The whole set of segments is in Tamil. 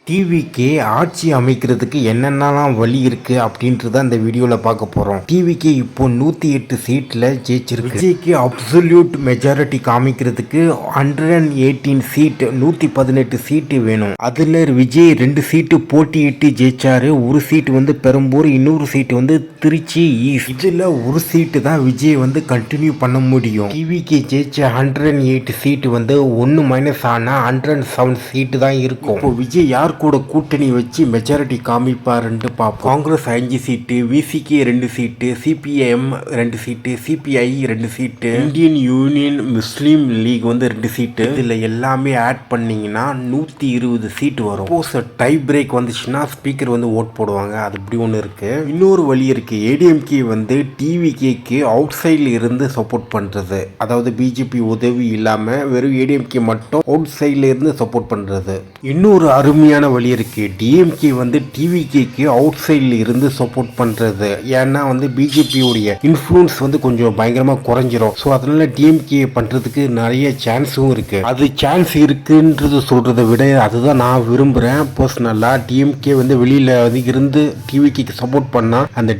டிவிக்கு ஆட்சி அமைக்கிறதுக்கு என்னென்னலாம் வழி இருக்குது அப்படின்றத அந்த வீடியோவில் பார்க்க போகிறோம். டிவிக்கு இப்போ 108 சீட்டில் ஜெயிச்சிருக்கு. விஜய்க்கு அப்சல்யூட் மெஜாரிட்டி காமிக்கிறதுக்கு 118 சீட் 118 சீட்டு வேணும். அதில் விஜய் 2 சீட்டு போட்டியிட்டு ஜெயிச்சாரு. ஒரு சீட்டு வந்து பெரம்பூர், இன்னொரு சீட்டு வந்து திருச்சி ஈஸ்ட். இதில் ஒரு சீட்டு தான் விஜய் வந்து கண்டினியூ பண்ண முடியும். டிவிக்கு ஜெயிச்ச 108 சீட்டு வந்து 1 மைனஸ் ஆனால் 107 சீட்டு தான் இருக்கும். இப்போ விஜய் யார் கூட கூட்டணி வச்சு மெஜாரிட்டி காமிப்பாருன்ட்டு பார்ப்போம். காங்கிரஸ் 5 சீட்டு, விசிகே 2 சீட்டு, சிபிஎம் 2 சீட்டு, சிபிஐ 2 சீட்டு, இந்தியன் யூனியன் முஸ்லீம் லீக் வந்து 2 சீட்டு. இதில் எல்லாமே ஆட் பண்ணீங்கன்னா 120 சீட்டு வரும். சப்போஸ் டை பிரேக் வந்துச்சுன்னா ஸ்பீக்கர் வந்து ஓட் போடுவாங்க. அது இப்படி ஒன்று இருக்கு. இன்னொரு வழி இருக்கு. ஏடிஎம்கே வந்து டிவிகேக்கு அவுட் சைடில் இருந்து சப்போர்ட் பண்றது. அதாவது பிஜேபி உதவி இல்லாம வெறும் ஏடிஎம்கே மட்டும் அவுட் சைடில் இருந்து சப்போர்ட் பண்றது. இன்னொரு அருமையான வழி இருக்கு. டிஎம்கே வந்து டிவிகேக்கு அவுட் சைடில் இருந்து சப்போர்ட் பண்றது. ஏன்னா வந்து பிஜேபியோடைய இன்ஃப்ளூயன்ஸ் வந்து கொஞ்சம் பயங்கரமா குறைஞ்சிரும். ஸோ அதனால டிஎம்கே பண்றதுக்கு நிறைய சான்ஸும் இருக்கு. அது சான்ஸ் இருக்குன்றது சொல்றதை விட அதுதான் நான் விரும்புறேன். பர்சனலா டிஎம்கே வந்து வெளியில வந்து இருந்து டிவிகேக்கு சப்போர்ட் பண்ணா அந்த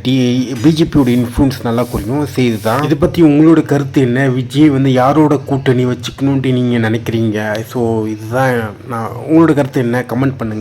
பிஜேபியோட இன்ஃப்ளூயன்ஸ் நல்லா குறையும். செய்துதான். இதை பத்தி உங்களோட கருத்து என்ன? விஜய் வந்து யாரோட கூட்டணி வச்சுக்கணும்னு நீங்க நினைக்கிறீங்க? ஸோ இதுதான் நான் உங்களோட கருத்து என்ன? கமெண்ட் பண்ணுங்க.